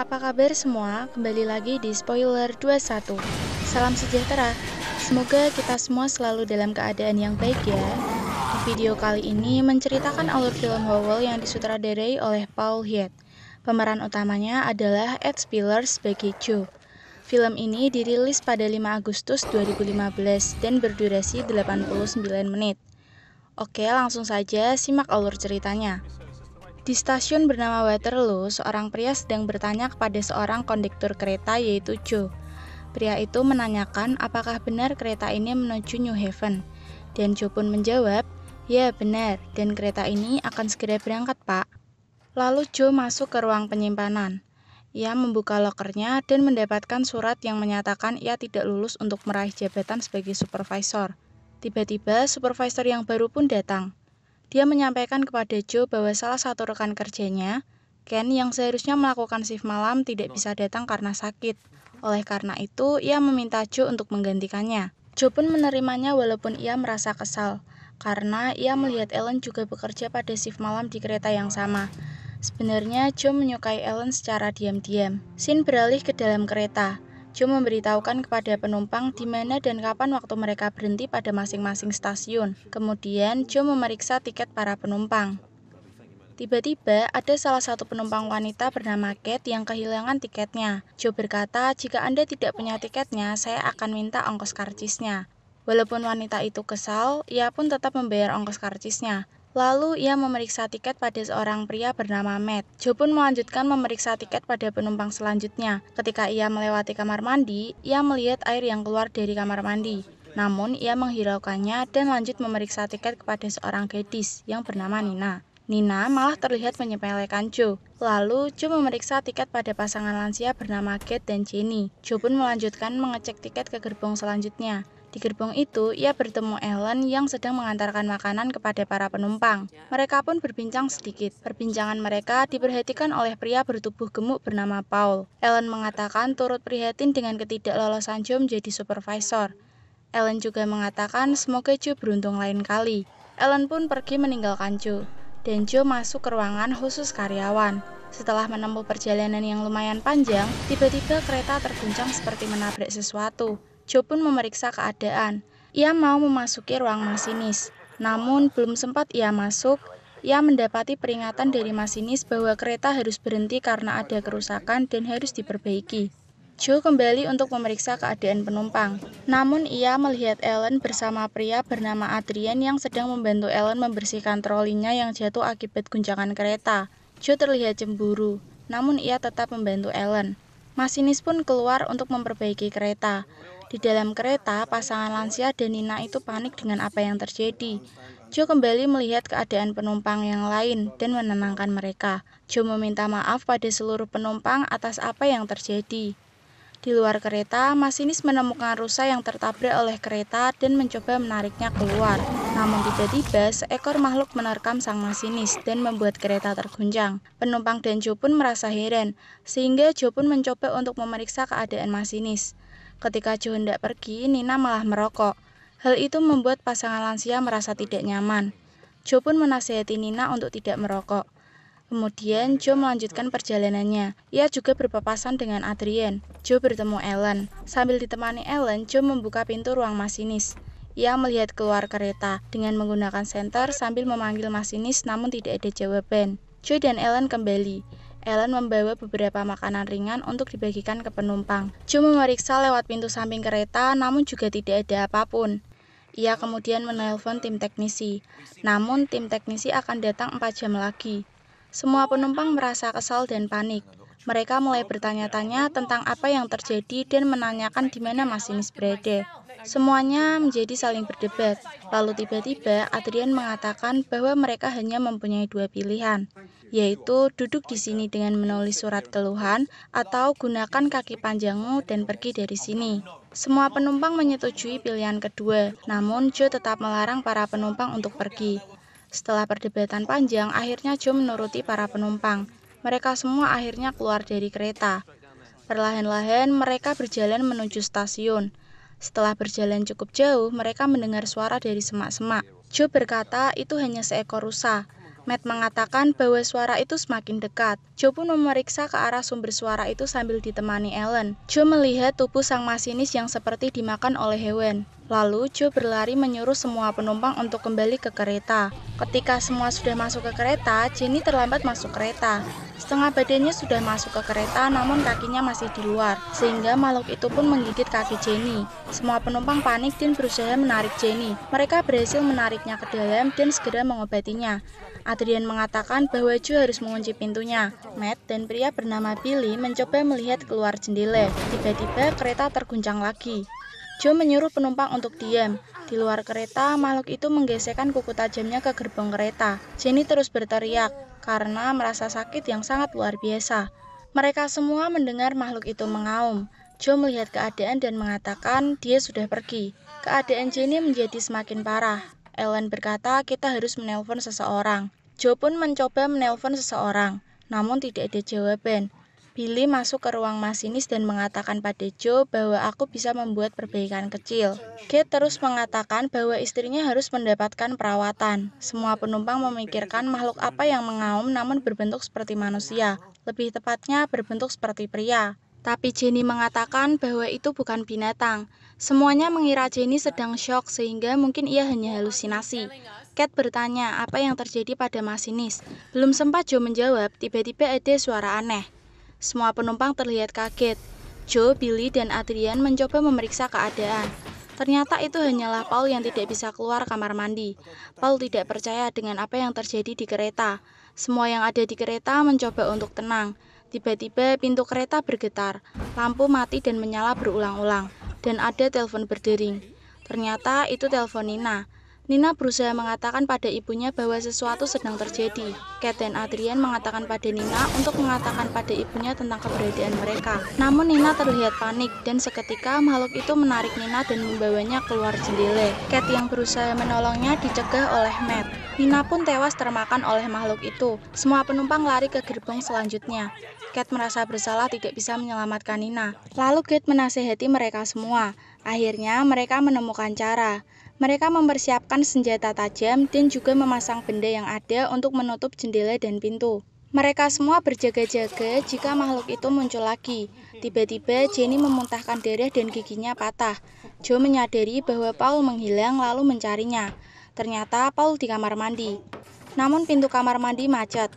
Apa kabar semua? Kembali lagi di Spoiler 21. Salam sejahtera. Semoga kita semua selalu dalam keadaan yang baik ya. Di video kali ini menceritakan alur film Howl yang disutradarai oleh Paul Head. Pemeran utamanya adalah Ed Spiller sebagai Joe. Film ini dirilis pada 5 Agustus 2015 dan berdurasi 89 menit. Oke, langsung saja simak alur ceritanya. Di stasiun bernama Waterloo, seorang pria sedang bertanya kepada seorang kondektur kereta yaitu Joe. Pria itu menanyakan apakah benar kereta ini menuju New Haven. Dan Joe pun menjawab, "Ya benar, dan kereta ini akan segera berangkat, Pak." Lalu Joe masuk ke ruang penyimpanan. Ia membuka lokernya dan mendapatkan surat yang menyatakan ia tidak lulus untuk meraih jabatan sebagai supervisor. Tiba-tiba, supervisor yang baru pun datang. Dia menyampaikan kepada Joe bahwa salah satu rekan kerjanya, Ken, yang seharusnya melakukan shift malam tidak bisa datang karena sakit. Oleh karena itu, ia meminta Joe untuk menggantikannya. Joe pun menerimanya walaupun ia merasa kesal, karena ia melihat Ellen juga bekerja pada shift malam di kereta yang sama. Sebenarnya Joe menyukai Ellen secara diam-diam. Scene beralih ke dalam kereta. Joe memberitahukan kepada penumpang di mana dan kapan waktu mereka berhenti pada masing-masing stasiun. Kemudian, Joe memeriksa tiket para penumpang. Tiba-tiba, ada salah satu penumpang wanita bernama Kate yang kehilangan tiketnya. Joe berkata, "Jika Anda tidak punya tiketnya, saya akan minta ongkos karcisnya." Walaupun wanita itu kesal, ia pun tetap membayar ongkos karcisnya. Lalu ia memeriksa tiket pada seorang pria bernama Matt. Joe pun melanjutkan memeriksa tiket pada penumpang selanjutnya. Ketika ia melewati kamar mandi, ia melihat air yang keluar dari kamar mandi. Namun ia menghiraukannya dan lanjut memeriksa tiket kepada seorang gadis yang bernama Nina. Nina malah terlihat menyepelekan Joe. Lalu Joe memeriksa tiket pada pasangan lansia bernama Kate dan Jenny. Joe pun melanjutkan mengecek tiket ke gerbong selanjutnya. Di gerbong itu, ia bertemu Ellen yang sedang mengantarkan makanan kepada para penumpang. Mereka pun berbincang sedikit. Perbincangan mereka diperhatikan oleh pria bertubuh gemuk bernama Paul. Ellen mengatakan turut prihatin dengan ketidaklolosan Joe menjadi supervisor. Ellen juga mengatakan semoga Joe beruntung lain kali. Ellen pun pergi meninggalkan Joe, dan Joe masuk ke ruangan khusus karyawan. Setelah menempuh perjalanan yang lumayan panjang, tiba-tiba kereta terguncang seperti menabrak sesuatu. Joe pun memeriksa keadaan. Ia mau memasuki ruang masinis. Namun, belum sempat ia masuk, ia mendapati peringatan dari masinis bahwa kereta harus berhenti karena ada kerusakan dan harus diperbaiki. Joe kembali untuk memeriksa keadaan penumpang. Namun, ia melihat Ellen bersama pria bernama Adrian yang sedang membantu Ellen membersihkan trolinya yang jatuh akibat guncangan kereta. Joe terlihat cemburu, namun ia tetap membantu Ellen. Masinis pun keluar untuk memperbaiki kereta. Di dalam kereta, pasangan lansia dan Nina itu panik dengan apa yang terjadi. Joe kembali melihat keadaan penumpang yang lain dan menenangkan mereka. Joe meminta maaf pada seluruh penumpang atas apa yang terjadi. Di luar kereta, masinis menemukan rusa yang tertabrak oleh kereta dan mencoba menariknya keluar. Namun tiba-tiba, seekor makhluk menerkam sang masinis dan membuat kereta terguncang. Penumpang dan Joe pun merasa heran, sehingga Joe pun mencoba untuk memeriksa keadaan masinis. Ketika Joe hendak pergi, Nina malah merokok. Hal itu membuat pasangan lansia merasa tidak nyaman. Joe pun menasihati Nina untuk tidak merokok. Kemudian Joe melanjutkan perjalanannya. Ia juga berpapasan dengan Adrian. Joe bertemu Ellen. Sambil ditemani Ellen, Joe membuka pintu ruang masinis. Ia melihat keluar kereta dengan menggunakan senter sambil memanggil masinis namun tidak ada jawaban. Joe dan Ellen kembali. Ellen membawa beberapa makanan ringan untuk dibagikan ke penumpang. Joe memeriksa lewat pintu samping kereta namun juga tidak ada apapun. Ia kemudian menelpon tim teknisi. Namun tim teknisi akan datang 4 jam lagi. Semua penumpang merasa kesal dan panik. Mereka mulai bertanya-tanya tentang apa yang terjadi dan menanyakan di mana masinis berada. Semuanya menjadi saling berdebat. Lalu tiba-tiba Adrian mengatakan bahwa mereka hanya mempunyai 2 pilihan, yaitu duduk di sini dengan menulis surat keluhan atau gunakan kaki panjangmu dan pergi dari sini. Semua penumpang menyetujui pilihan kedua, namun Joe tetap melarang para penumpang untuk pergi. Setelah perdebatan panjang, akhirnya Joe menuruti para penumpang. Mereka semua akhirnya keluar dari kereta. Perlahan-lahan mereka berjalan menuju stasiun. Setelah berjalan cukup jauh, mereka mendengar suara dari semak-semak. Joe berkata itu hanya seekor rusa. Matt mengatakan bahwa suara itu semakin dekat. Joe pun memeriksa ke arah sumber suara itu sambil ditemani Ellen. Joe melihat tubuh sang masinis yang seperti dimakan oleh hewan. Lalu Joe berlari menyuruh semua penumpang untuk kembali ke kereta. Ketika semua sudah masuk ke kereta, Jenny terlambat masuk kereta. Setengah badannya sudah masuk ke kereta, namun kakinya masih di luar, sehingga makhluk itu pun menggigit kaki Jenny. Semua penumpang panik dan berusaha menarik Jenny. Mereka berhasil menariknya ke dalam dan segera mengobatinya. Adrian mengatakan bahwa Joe harus mengunci pintunya. Matt dan pria bernama Billy mencoba melihat keluar jendela. Tiba-tiba kereta terguncang lagi. Joe menyuruh penumpang untuk diam. Di luar kereta, makhluk itu menggesekkan kuku tajamnya ke gerbong kereta. Jenny terus berteriak karena merasa sakit yang sangat luar biasa. Mereka semua mendengar makhluk itu mengaum. Joe melihat keadaan dan mengatakan dia sudah pergi. Keadaan Jenny menjadi semakin parah. Ellen berkata kita harus menelpon seseorang. Joe pun mencoba menelpon seseorang, namun tidak ada jawaban. Billy masuk ke ruang masinis dan mengatakan pada Joe bahwa aku bisa membuat perbaikan kecil. Kate terus mengatakan bahwa istrinya harus mendapatkan perawatan. Semua penumpang memikirkan makhluk apa yang mengaum namun berbentuk seperti manusia. Lebih tepatnya berbentuk seperti pria. Tapi Jenny mengatakan bahwa itu bukan binatang. Semuanya mengira Jenny sedang syok sehingga mungkin ia hanya halusinasi. Kate bertanya apa yang terjadi pada masinis. Belum sempat Joe menjawab, tiba-tiba ada suara aneh. Semua penumpang terlihat kaget. Joe, Billy, dan Adrian mencoba memeriksa keadaan. Ternyata itu hanyalah Paul yang tidak bisa keluar kamar mandi. Paul tidak percaya dengan apa yang terjadi di kereta. Semua yang ada di kereta mencoba untuk tenang. Tiba-tiba pintu kereta bergetar, lampu mati dan menyala berulang-ulang, dan ada telepon berdering. Ternyata itu telepon Nina. Nina berusaha mengatakan pada ibunya bahwa sesuatu sedang terjadi. Kate dan Adrian mengatakan pada Nina untuk mengatakan pada ibunya tentang keberadaan mereka. Namun Nina terlihat panik dan seketika makhluk itu menarik Nina dan membawanya keluar jendela. Kate yang berusaha menolongnya dicegah oleh Matt. Nina pun tewas termakan oleh makhluk itu. Semua penumpang lari ke gerbong selanjutnya. Kate merasa bersalah tidak bisa menyelamatkan Nina. Lalu Kate menasihati mereka semua. Akhirnya mereka menemukan cara. Mereka mempersiapkan senjata tajam dan juga memasang benda yang ada untuk menutup jendela dan pintu. Mereka semua berjaga-jaga jika makhluk itu muncul lagi. Tiba-tiba Jenny memuntahkan darah dan giginya patah. Joe menyadari bahwa Paul menghilang lalu mencarinya. Ternyata Paul di kamar mandi. Namun pintu kamar mandi macet.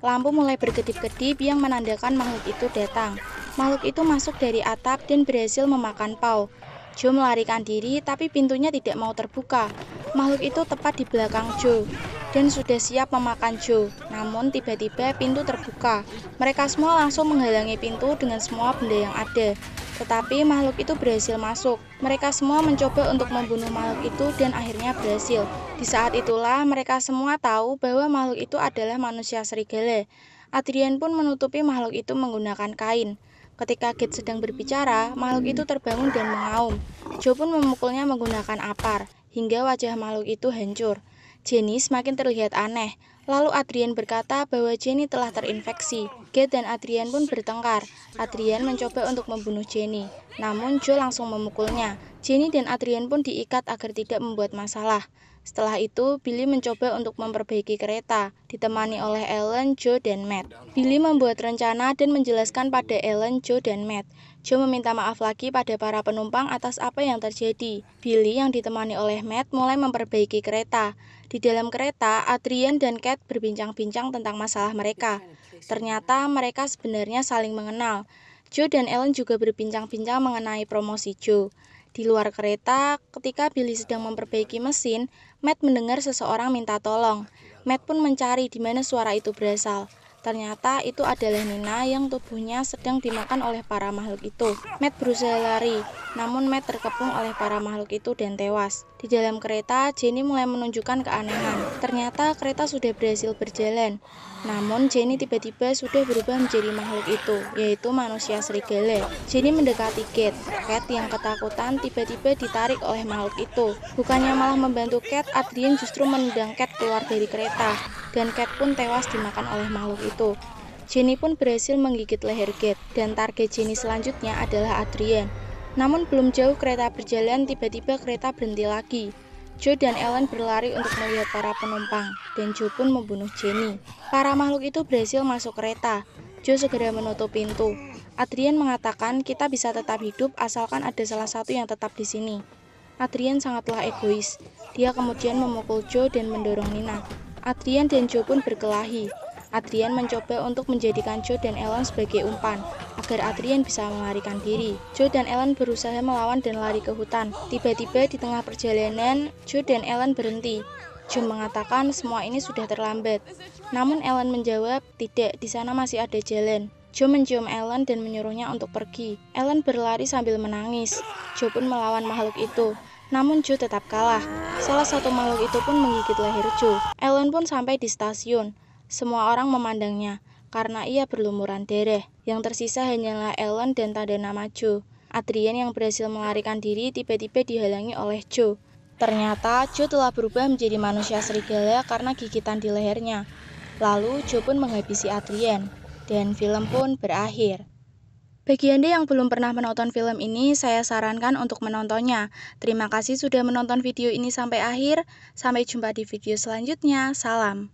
Lampu mulai berkedip-kedip yang menandakan makhluk itu datang. Makhluk itu masuk dari atap dan berhasil memakan Paul. Joe melarikan diri, tapi pintunya tidak mau terbuka. Makhluk itu tepat di belakang Joe, dan sudah siap memakan Joe. Namun tiba-tiba pintu terbuka. Mereka semua langsung menghalangi pintu dengan semua benda yang ada. Tetapi makhluk itu berhasil masuk. Mereka semua mencoba untuk membunuh makhluk itu dan akhirnya berhasil. Di saat itulah mereka semua tahu bahwa makhluk itu adalah manusia serigala. Adrian pun menutupi makhluk itu menggunakan kain. Ketika Kate sedang berbicara, makhluk itu terbangun dan mengaum. Joe pun memukulnya menggunakan apar, hingga wajah makhluk itu hancur. Jenny semakin terlihat aneh. Lalu Adrian berkata bahwa Jenny telah terinfeksi. Kate dan Adrian pun bertengkar. Adrian mencoba untuk membunuh Jenny, namun Joe langsung memukulnya. Jenny dan Adrian pun diikat agar tidak membuat masalah. Setelah itu, Billy mencoba untuk memperbaiki kereta, ditemani oleh Ellen, Joe, dan Matt. Billy membuat rencana dan menjelaskan pada Ellen, Joe, dan Matt. Joe meminta maaf lagi pada para penumpang atas apa yang terjadi. Billy yang ditemani oleh Matt mulai memperbaiki kereta. Di dalam kereta, Adrian dan Kate berbincang-bincang tentang masalah mereka. Ternyata mereka sebenarnya saling mengenal. Joe dan Ellen juga berbincang-bincang mengenai promosi Joe. Di luar kereta, ketika Billy sedang memperbaiki mesin, Matt mendengar seseorang minta tolong. Matt pun mencari di mana suara itu berasal. Ternyata itu adalah Nina yang tubuhnya sedang dimakan oleh para makhluk itu. Matt berusaha lari, namun Matt terkepung oleh para makhluk itu dan tewas. Di dalam kereta, Jenny mulai menunjukkan keanehan. Ternyata kereta sudah berhasil berjalan. Namun Jenny tiba-tiba sudah berubah menjadi makhluk itu, yaitu manusia serigala. Jenny mendekati Kate. Kate yang ketakutan tiba-tiba ditarik oleh makhluk itu. Bukannya malah membantu Kate, Adrian justru menendang Kate keluar dari kereta. Dan Kate pun tewas dimakan oleh makhluk itu. Jenny pun berhasil menggigit leher Kate, dan target Jenny selanjutnya adalah Adrian. Namun belum jauh kereta berjalan, tiba-tiba kereta berhenti lagi. Joe dan Ellen berlari untuk melihat para penumpang, dan Joe pun membunuh Jenny. Para makhluk itu berhasil masuk kereta. Joe segera menutup pintu. Adrian mengatakan kita bisa tetap hidup asalkan ada salah satu yang tetap di sini. Adrian sangatlah egois. Dia kemudian memukul Joe dan mendorong Nina. Adrian dan Joe pun berkelahi. Adrian mencoba untuk menjadikan Joe dan Ellen sebagai umpan, agar Adrian bisa melarikan diri. Joe dan Ellen berusaha melawan dan lari ke hutan. Tiba-tiba di tengah perjalanan, Joe dan Ellen berhenti. Joe mengatakan semua ini sudah terlambat. Namun Ellen menjawab, tidak, di sana masih ada jalan. Joe mencium Ellen dan menyuruhnya untuk pergi. Ellen berlari sambil menangis. Joe pun melawan makhluk itu. Namun Joe tetap kalah. Salah satu makhluk itu pun menggigit leher Joe. Ellen pun sampai di stasiun. Semua orang memandangnya, karena ia berlumuran darah. Yang tersisa hanyalah Ellen dan tanda nama Joe. Adrian yang berhasil melarikan diri tiba-tiba dihalangi oleh Joe. Ternyata Joe telah berubah menjadi manusia serigala karena gigitan di lehernya. Lalu Joe pun menghabisi Adrian, dan film pun berakhir. Bagi Anda yang belum pernah menonton film ini, saya sarankan untuk menontonnya. Terima kasih sudah menonton video ini sampai akhir. Sampai jumpa di video selanjutnya. Salam.